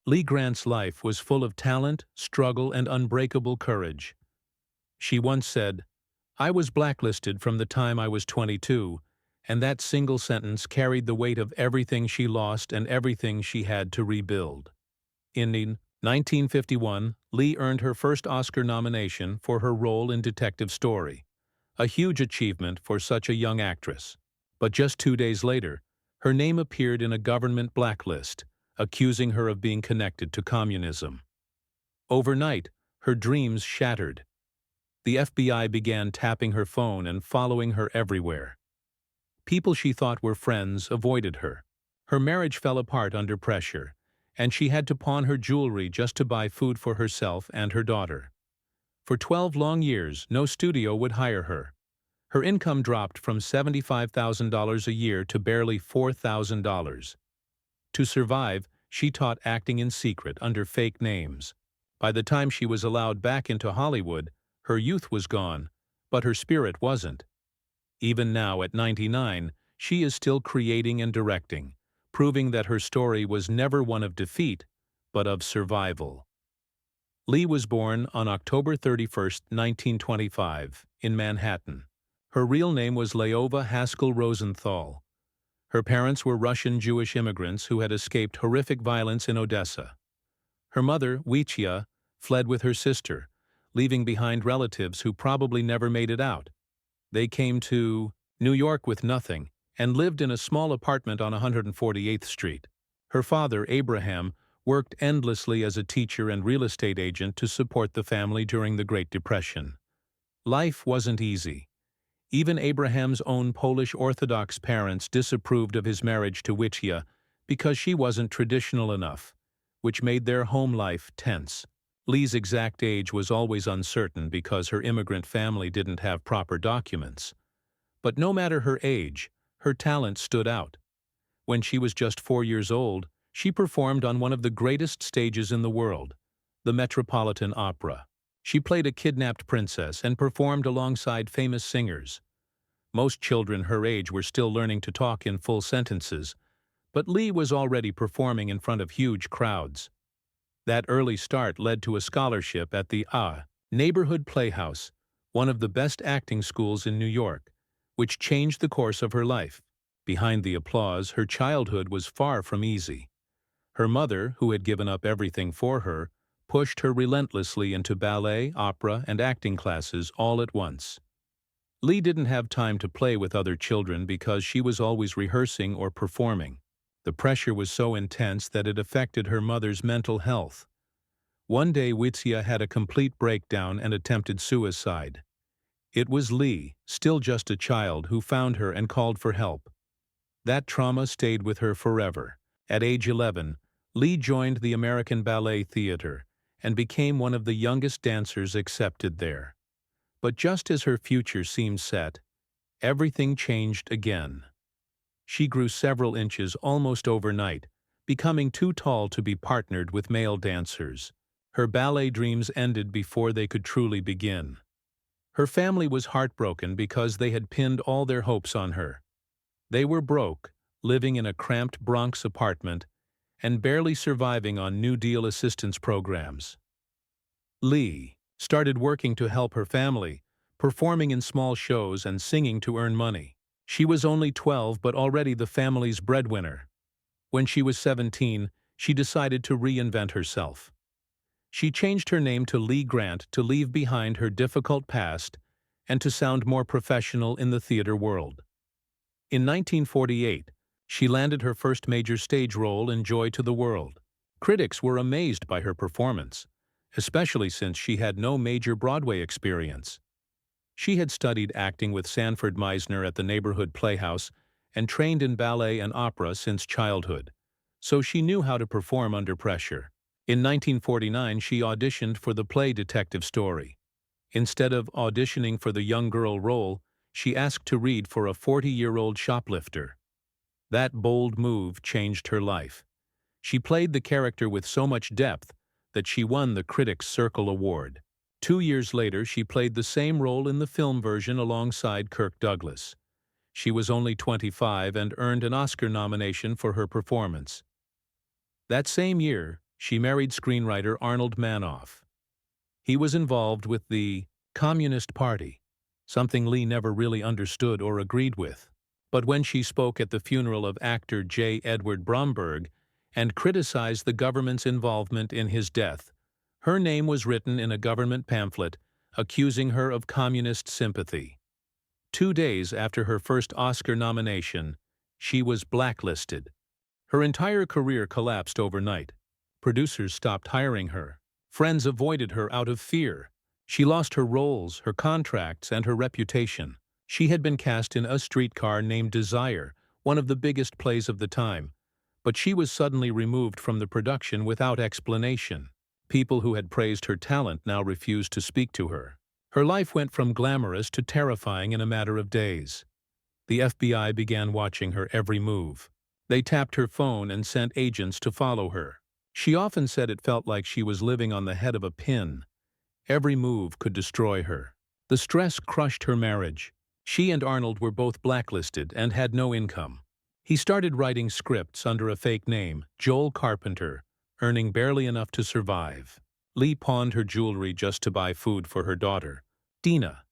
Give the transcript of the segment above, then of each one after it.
Lee Grant's life was full of talent, struggle, and unbreakable courage. She once said, "I was blacklisted from the time I was 22, and that single sentence carried the weight of everything she lost and everything she had to rebuild." In 1951, Lee earned her first Oscar nomination for her role in Detective Story, a huge achievement for such a young actress. But just 2 days later, her name appeared in a government blacklist, accusing her of being connected to communism. Overnight, her dreams shattered. The FBI began tapping her phone and following her everywhere. People she thought were friends avoided her. Her marriage fell apart under pressure, and she had to pawn her jewelry just to buy food for herself and her daughter. For 12 long years, no studio would hire her. Her income dropped from $75,000 a year to barely $4,000. To survive, she taught acting in secret under fake names. By the time she was allowed back into Hollywood, her youth was gone, but her spirit wasn't. Even now, at 99, she is still creating and directing, proving that her story was never one of defeat, but of survival. Lee was born on October 31, 1925, in Manhattan. Her real name was Leova Haskell Rosenthal. Her parents were Russian Jewish immigrants who had escaped horrific violence in Odessa. Her mother, Wiechia, fled with her sister, leaving behind relatives who probably never made it out. They came to New York with nothing and lived in a small apartment on 148th Street. Her father, Abraham, worked endlessly as a teacher and real estate agent to support the family during the Great Depression. Life wasn't easy. Even Abraham's own Polish Orthodox parents disapproved of his marriage to Wiechia because she wasn't traditional enough, which made their home life tense. Lee's exact age was always uncertain because her immigrant family didn't have proper documents. But no matter her age, her talent stood out. When she was just 4 years old, she performed on one of the greatest stages in the world, the Metropolitan Opera. She played a kidnapped princess and performed alongside famous singers. Most children her age were still learning to talk in full sentences, but Lee was already performing in front of huge crowds. That early start led to a scholarship at the Neighborhood Playhouse, one of the best acting schools in New York, which changed the course of her life. Behind the applause, her childhood was far from easy. Her mother, who had given up everything for her, pushed her relentlessly into ballet, opera, and acting classes all at once. Lee didn't have time to play with other children because she was always rehearsing or performing. The pressure was so intense that it affected her mother's mental health. One day, Wiechia had a complete breakdown and attempted suicide. It was Lee, still just a child, who found her and called for help. That trauma stayed with her forever. At age 11, Lee joined the American Ballet Theater and became one of the youngest dancers accepted there. But just as her future seemed set, everything changed again. She grew several inches almost overnight, becoming too tall to be partnered with male dancers. Her ballet dreams ended before they could truly begin. Her family was heartbroken because they had pinned all their hopes on her. They were broke, living in a cramped Bronx apartment, and barely surviving on New Deal assistance programs. Lee started working to help her family, performing in small shows and singing to earn money. She was only 12 but already the family's breadwinner. When she was 17, she decided to reinvent herself. She changed her name to Lee Grant to leave behind her difficult past and to sound more professional in the theater world. In 1948, she landed her first major stage role in Joy to the World. Critics were amazed by her performance, especially since she had no major Broadway experience. She had studied acting with Sanford Meisner at the Neighborhood Playhouse and trained in ballet and opera since childhood, so she knew how to perform under pressure. In 1949, she auditioned for the play Detective Story. Instead of auditioning for the young girl role, she asked to read for a 40-year-old shoplifter. That bold move changed her life. She played the character with so much depth that she won the Critics' Circle Award. 2 years later, she played the same role in the film version alongside Kirk Douglas. She was only 25 and earned an Oscar nomination for her performance. That same year, she married screenwriter Arnold Manoff. He was involved with the Communist Party, something Lee never really understood or agreed with. But when she spoke at the funeral of actor J. Edward Bromberg and criticized the government's involvement in his death, her name was written in a government pamphlet accusing her of communist sympathy. 2 days after her first Oscar nomination, she was blacklisted. Her entire career collapsed overnight. Producers stopped hiring her. Friends avoided her out of fear. She lost her roles, her contracts, and her reputation. She had been cast in A Streetcar Named Desire, one of the biggest plays of the time, but she was suddenly removed from the production without explanation. People who had praised her talent now refused to speak to her. Her life went from glamorous to terrifying in a matter of days. The FBI began watching her every move. They tapped her phone and sent agents to follow her. She often said it felt like she was living on the head of a pin. Every move could destroy her. The stress crushed her marriage. She and Arnold were both blacklisted and had no income. He started writing scripts under a fake name, Joel Carpenter, earning barely enough to survive. Lee pawned her jewelry just to buy food for her daughter, Dina.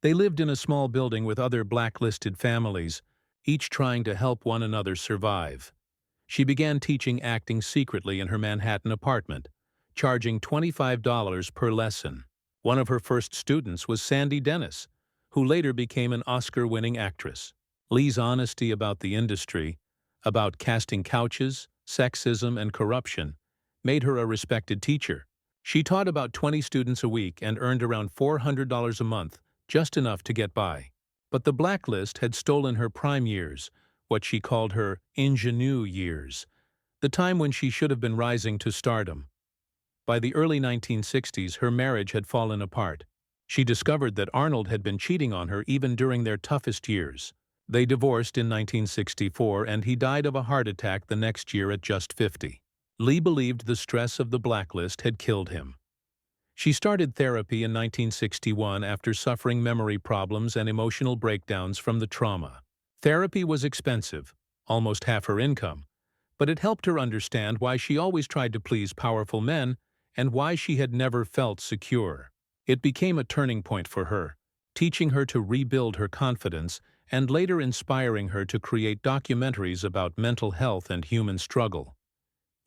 They lived in a small building with other blacklisted families, each trying to help one another survive. She began teaching acting secretly in her Manhattan apartment, charging $25 per lesson. One of her first students was Sandy Dennis, who later became an Oscar-winning actress. Lee's honesty about the industry, about casting couches, sexism, and corruption, made her a respected teacher. She taught about 20 students a week and earned around $400 a month, just enough to get by. But the blacklist had stolen her prime years, what she called her ingenue years, the time when she should have been rising to stardom. By the early 1960s, her marriage had fallen apart. She discovered that Arnold had been cheating on her even during their toughest years. They divorced in 1964, and he died of a heart attack the next year at just 50. Lee believed the stress of the blacklist had killed him. She started therapy in 1961 after suffering memory problems and emotional breakdowns from the trauma. Therapy was expensive, almost half her income, but it helped her understand why she always tried to please powerful men and why she had never felt secure. It became a turning point for her, teaching her to rebuild her confidence and later inspiring her to create documentaries about mental health and human struggle.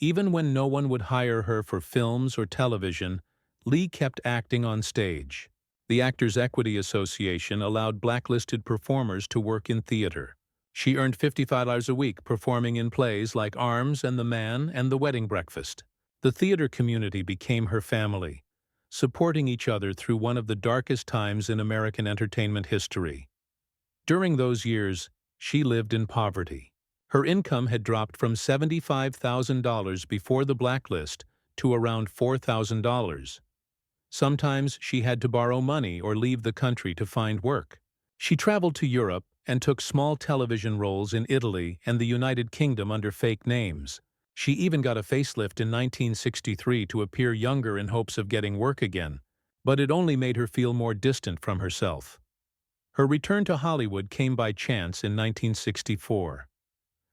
Even when no one would hire her for films or television, Lee kept acting on stage. The Actors Equity Association allowed blacklisted performers to work in theater. She earned $55 a week performing in plays like Arms and The Man and The Wedding Breakfast. The theater community became her family, supporting each other through one of the darkest times in American entertainment history. During those years, she lived in poverty. Her income had dropped from $75,000 before the blacklist to around $4,000. Sometimes she had to borrow money or leave the country to find work. She traveled to Europe and took small television roles in Italy and the United Kingdom under fake names. She even got a facelift in 1963 to appear younger in hopes of getting work again, but it only made her feel more distant from herself. Her return to Hollywood came by chance in 1964.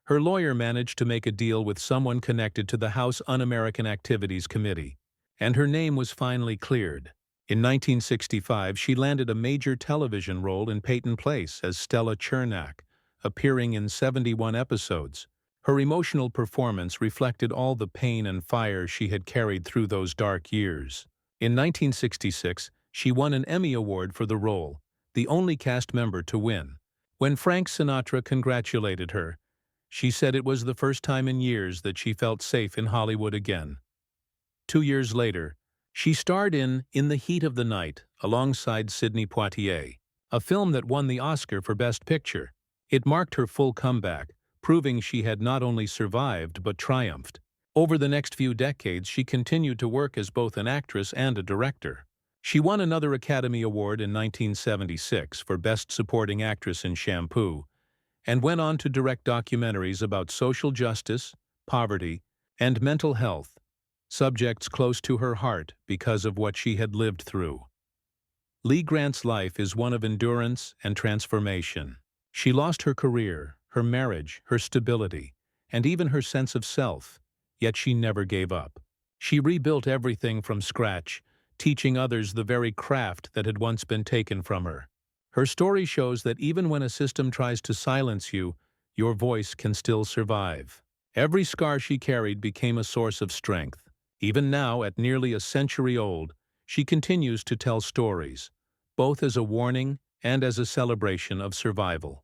Her lawyer managed to make a deal with someone connected to the House Un-American Activities Committee, and her name was finally cleared. In 1965, she landed a major television role in Peyton Place as Stella Chernak, appearing in 71 episodes. Her emotional performance reflected all the pain and fire she had carried through those dark years. In 1966, she won an Emmy Award for the role, the only cast member to win. When Frank Sinatra congratulated her, she said it was the first time in years that she felt safe in Hollywood again. 2 years later, she starred in the Heat of the Night alongside Sidney Poitier, a film that won the Oscar for Best Picture. It marked her full comeback, proving she had not only survived but triumphed. Over the next few decades, she continued to work as both an actress and a director. She won another Academy Award in 1976 for Best Supporting Actress in Shampoo, and went on to direct documentaries about social justice, poverty, and mental health, subjects close to her heart because of what she had lived through. Lee Grant's life is one of endurance and transformation. She lost her career, her marriage, her stability, and even her sense of self, yet she never gave up. She rebuilt everything from scratch, teaching others the very craft that had once been taken from her. Her story shows that even when a system tries to silence you, your voice can still survive. Every scar she carried became a source of strength. Even now, at nearly a century old, she continues to tell stories, both as a warning and as a celebration of survival.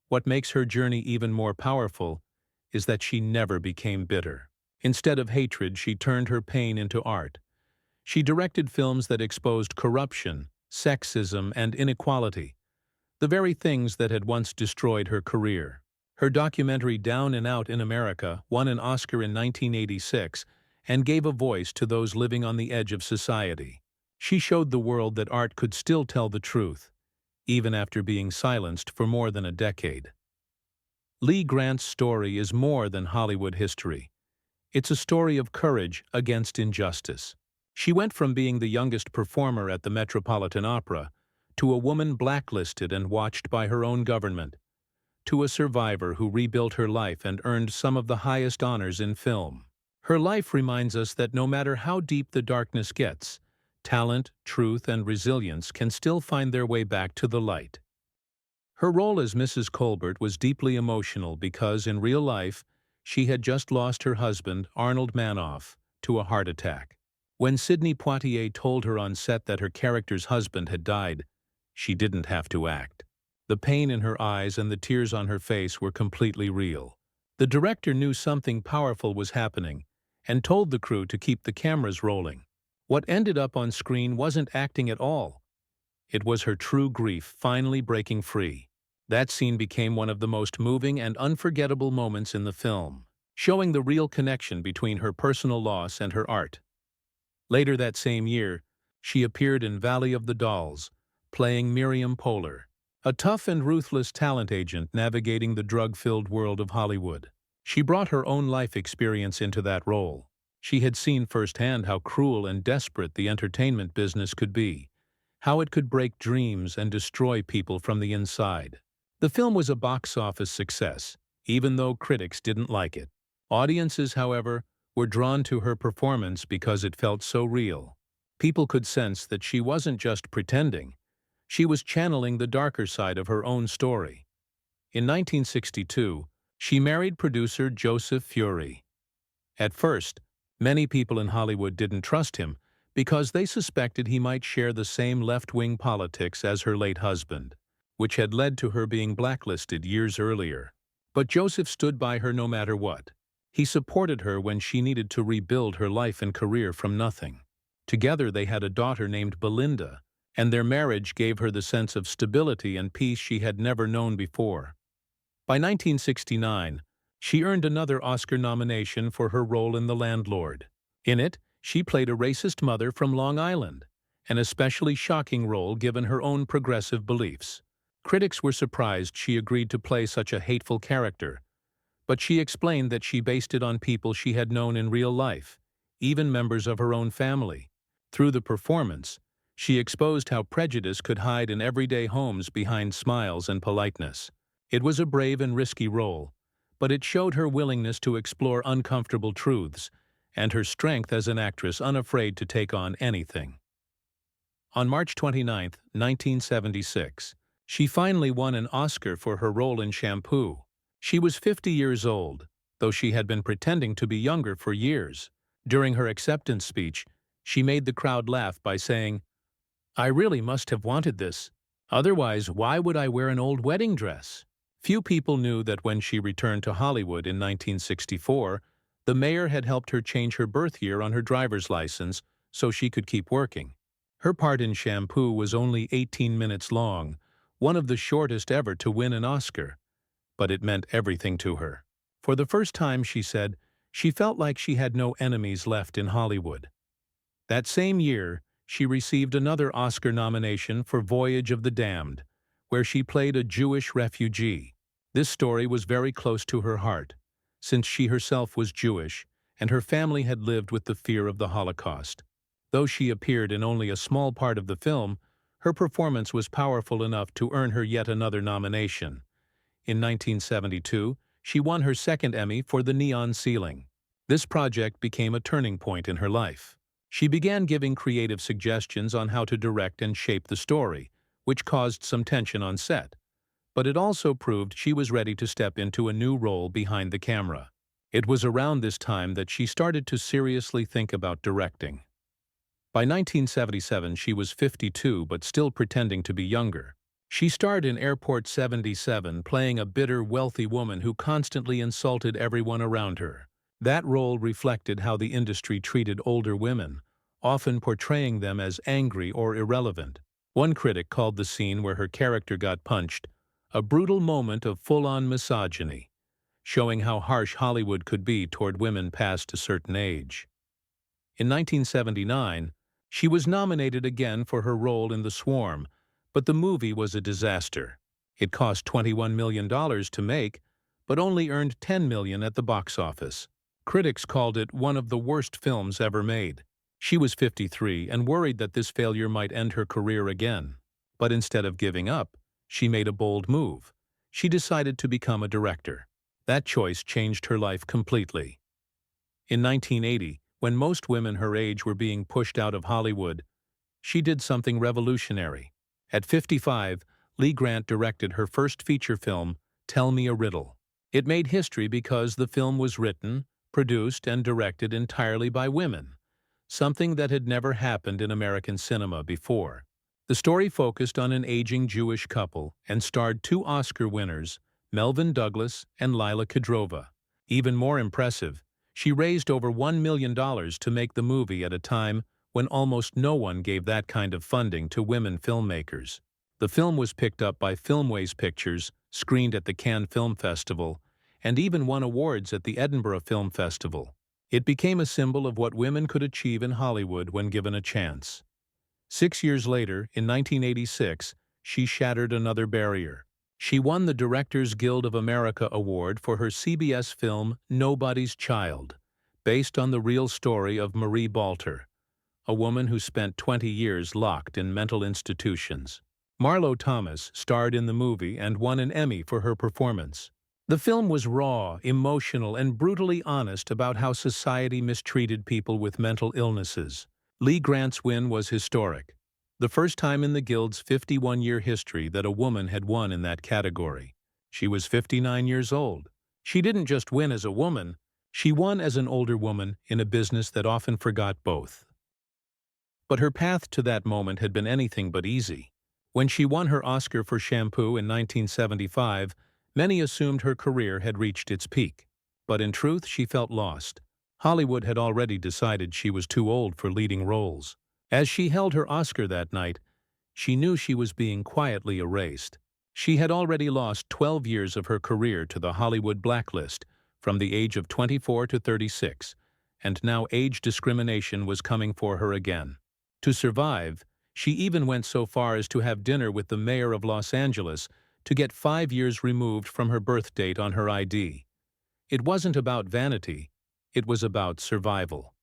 What makes her journey even more powerful is that she never became bitter. Instead of hatred, she turned her pain into art. She directed films that exposed corruption, sexism, and inequality, the very things that had once destroyed her career. Her documentary Down and Out in America won an Oscar in 1986 and gave a voice to those living on the edge of society. She showed the world that art could still tell the truth, even after being silenced for more than a decade. Lee Grant's story is more than Hollywood history. It's a story of courage against injustice. She went from being the youngest performer at the Metropolitan Opera to a woman blacklisted and watched by her own government, to a survivor who rebuilt her life and earned some of the highest honors in film. Her life reminds us that no matter how deep the darkness gets, talent, truth, and resilience can still find their way back to the light. Her role as Mrs. Colbert was deeply emotional because, in real life, she had just lost her husband, Arnold Manoff, to a heart attack. When Sidney Poitier told her on set that her character's husband had died, she didn't have to act. The pain in her eyes and the tears on her face were completely real. The director knew something powerful was happening and told the crew to keep the cameras rolling. What ended up on screen wasn't acting at all. It was her true grief finally breaking free. That scene became one of the most moving and unforgettable moments in the film, showing the real connection between her personal loss and her art. Later that same year, she appeared in Valley of the Dolls, playing Miriam Poehler, a tough and ruthless talent agent navigating the drug-filled world of Hollywood. She brought her own life experience into that role. She had seen firsthand how cruel and desperate the entertainment business could be, how it could break dreams and destroy people from the inside. The film was a box office success, even though critics didn't like it. Audiences, however, were drawn to her performance because it felt so real. People could sense that she wasn't just pretending. She was channeling the darker side of her own story. In 1962, she married producer Joseph Feury. At first, many people in Hollywood didn't trust him because they suspected he might share the same left-wing politics as her late husband, which had led to her being blacklisted years earlier. But Joseph stood by her no matter what. He supported her when she needed to rebuild her life and career from nothing. Together they had a daughter named Belinda, and their marriage gave her the sense of stability and peace she had never known before. By 1969, she earned another Oscar nomination for her role in The Landlord. In it, she played a racist mother from Long Island, an especially shocking role given her own progressive beliefs. Critics were surprised she agreed to play such a hateful character, but she explained that she based it on people she had known in real life, even members of her own family. Through the performance, she exposed how prejudice could hide in everyday homes behind smiles and politeness. It was a brave and risky role, but it showed her willingness to explore uncomfortable truths and her strength as an actress unafraid to take on anything. On March 29, 1976, she finally won an Oscar for her role in Shampoo. She was 50 years old, though she had been pretending to be younger for years. During her acceptance speech, she made the crowd laugh by saying, "I really must have wanted this. Otherwise, why would I wear an old wedding dress?" Few people knew that when she returned to Hollywood in 1964, the mayor had helped her change her birth year on her driver's license so she could keep working. Her part in Shampoo was only 18 minutes long, one of the shortest ever to win an Oscar, but it meant everything to her. For the first time, she said, she felt like she had no enemies left in Hollywood. That same year, she received another Oscar nomination for Voyage of the Damned, where she played a Jewish refugee. This story was very close to her heart, since she herself was Jewish and her family had lived with the fear of the Holocaust. Though she appeared in only a small part of the film, her performance was powerful enough to earn her yet another nomination. In 1972, she won her second Emmy for The Neon Ceiling. This project became a turning point in her life. She began giving creative suggestions on how to direct and shape the story, which caused some tension on set. But it also proved she was ready to step into a new role behind the camera. It was around this time that she started to seriously think about directing. By 1977, she was 52 but still pretending to be younger. She starred in Airport 77, playing a bitter, wealthy woman who constantly insulted everyone around her. That role reflected how the industry treated older women, often portraying them as angry or irrelevant. One critic called the scene where her character got punched a brutal moment of full-on misogyny, showing how harsh Hollywood could be toward women past a certain age. In 1979, she was nominated again for her role in The Swarm, but the movie was a disaster. It cost $21 million to make, but only earned $10 million at the box office. Critics called it one of the worst films ever made. She was 53 and worried that this failure might end her career again. But instead of giving up, she made a bold move. She decided to become a director. That choice changed her life completely. In 1980, when most women her age were being pushed out of Hollywood, she did something revolutionary. At 55, Lee Grant directed her first feature film, Tell Me a Riddle. It made history because the film was written, produced, and directed entirely by women, something that had never happened in American cinema before. The story focused on an aging Jewish couple and starred two Oscar winners, Melvyn Douglas and Lila Kudrova. Even more impressive, she raised over $1 million to make the movie at a time when almost no one gave that kind of funding to women filmmakers. The film was picked up by Filmways Pictures, screened at the Cannes Film Festival, and even won awards at the Edinburgh Film Festival. It became a symbol of what women could achieve in Hollywood when given a chance. 6 years later, in 1986, she shattered another barrier. She won the Directors Guild of America Award for her CBS film Nobody's Child, based on the real story of Marie Balter, a woman who spent 20 years locked in mental institutions. Marlo Thomas starred in the movie and won an Emmy for her performance. The film was raw, emotional, and brutally honest about how society mistreated people with mental illnesses. Lee Grant's win was historic, the first time in the Guild's 51-year history that a woman had won in that category. She was 59 years old. She didn't just win as a woman, she won as an older woman in a business that often forgot both. But her path to that moment had been anything but easy. When she won her Oscar for Shampoo in 1975, many assumed her career had reached its peak. But in truth, she felt lost. Hollywood had already decided she was too old for leading roles. As she held her Oscar that night, she knew she was being quietly erased. She had already lost 12 years of her career to the Hollywood blacklist, from the age of 24 to 36, and now age discrimination was coming for her again. To survive, she even went so far as to have dinner with the mayor of Los Angeles to get 5 years removed from her birth date on her ID. It wasn't about vanity, it was about survival.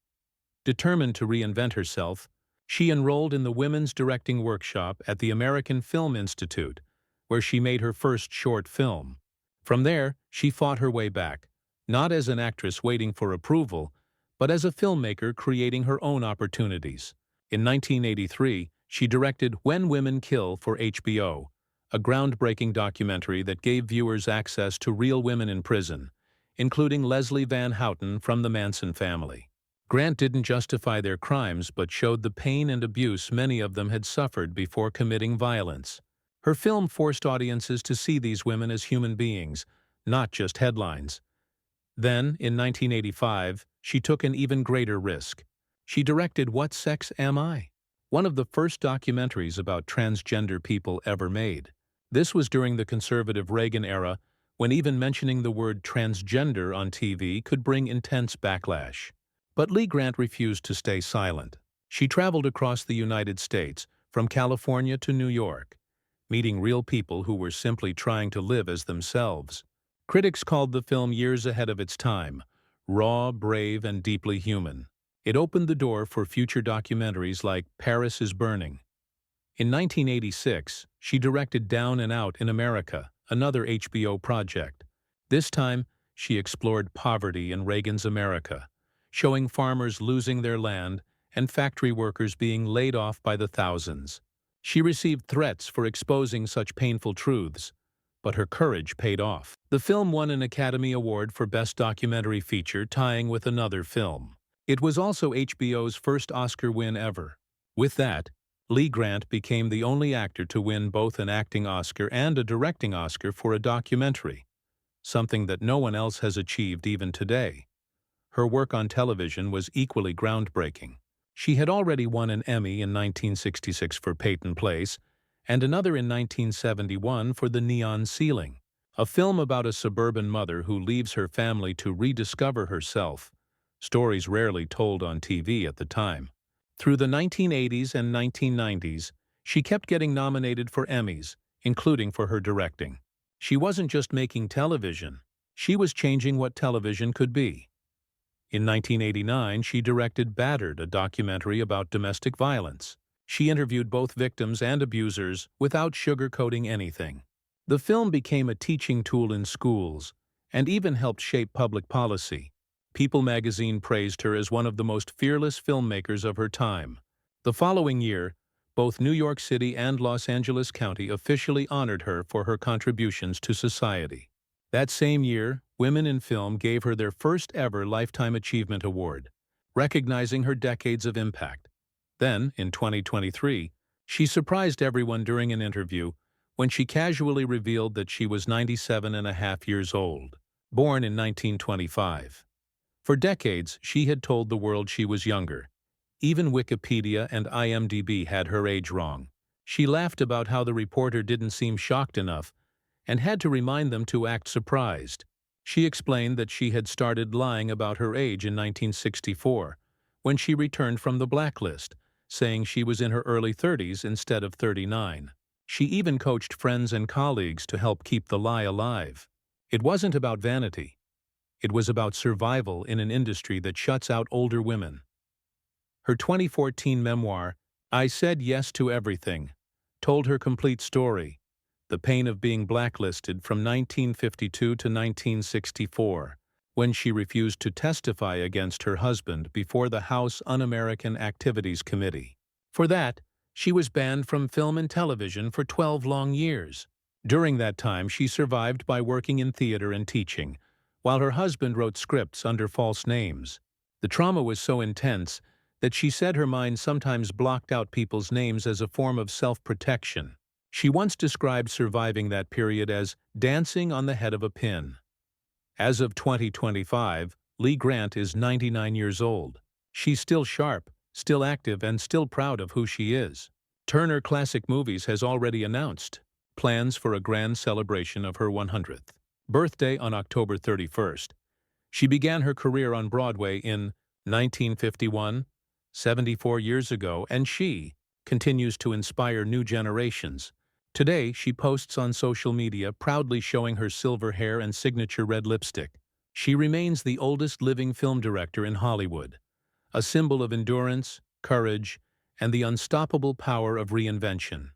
Determined to reinvent herself, she enrolled in the Women's Directing Workshop at the American Film Institute, where she made her first short film. From there, she fought her way back, not as an actress waiting for approval, but as a filmmaker creating her own opportunities. In 1983, she directed When Women Kill for HBO, a groundbreaking documentary that gave viewers access to real women in prison, including Leslie Van Houten from the Manson family. Grant didn't justify their crimes but showed the pain and abuse many of them had suffered before committing violence. Her film forced audiences to see these women as human beings, not just headlines. Then, in 1985, she took an even greater risk. She directed What Sex Am I?, one of the first documentaries about transgender people ever made. This was during the conservative Reagan era, when even mentioning the word transgender on TV could bring intense backlash. But Lee Grant refused to stay silent. She traveled across the United States, from California to New York, meeting real people who were simply trying to live as themselves. Critics called the film years ahead of its time, raw, brave, and deeply human. It opened the door for future documentaries like Paris is Burning. In 1986, she directed Down and Out in America, another HBO project. This time, she explored poverty in Reagan's America, showing farmers losing their land and factory workers being laid off by the thousands. She received threats for exposing such painful truths, but her courage paid off. The film won an Academy Award for Best Documentary Feature, tying with another film. It was also HBO's first Oscar win ever. With that, Lee Grant became the only actor to win both an acting Oscar and a directing Oscar for a documentary, something that no one else has achieved even today. Her work on television was equally groundbreaking. She had already won an Emmy in 1966 for Peyton Place, and another in 1971 for The Neon Ceiling, a film about a suburban mother who leaves her family to rediscover herself, stories rarely told on TV at the time. Through the 1980s and 1990s, she kept getting nominated for Emmys, including for her directing. She wasn't just making television, she was changing what television could be. In 1989, she directed Battered, a documentary about domestic violence. She interviewed both victims and abusers without sugarcoating anything. The film became a teaching tool in schools and even helped shape public policy. People magazine praised her as one of the most fearless filmmakers of her time. The following year, both New York City and Los Angeles County officially honored her for her contributions to society. That same year, Women in Film gave her their first ever Lifetime Achievement Award, recognizing her decades of impact. Then, in 2023, she surprised everyone during an interview when she casually revealed that she was 97.5 years old, born in 1925. For decades, she had told the world she was younger. Even Wikipedia and IMDb had her age wrong. She laughed about how the reporter didn't seem shocked enough and had to remind them to act surprised. She explained that she had started lying about her age in 1964, when she returned from the blacklist, saying she was in her early 30s instead of 39. She even coached friends and colleagues to help keep the lie alive. It wasn't about vanity. It was about survival in an industry that shuts out older women. Her 2014 memoir, I Said Yes to Everything, told her complete story, the pain of being blacklisted from 1952 to 1964, when she refused to testify against her husband before the House Un-American Activities Committee. For that, she was banned from film and television for 12 long years. During that time, she survived by working in theater and teaching, while her husband wrote scripts under false names. The trauma was so intense that she said her mind sometimes blocked out people's names as a form of self-protection. She once described surviving that period as dancing on the head of a pin. As of 2025, Lee Grant is 99 years old. She's still sharp, still active, and still proud of who she is. Turner Classic Movies has already announced plans for a grand celebration of her 100th birthday on October 31st. She began her career on Broadway in 1951, 74 years ago, and she continues to inspire new generations. Today, she posts on social media proudly showing her silver hair and signature red lipstick. She remains the oldest living film director in Hollywood, a symbol of endurance, courage, and the unstoppable power of reinvention.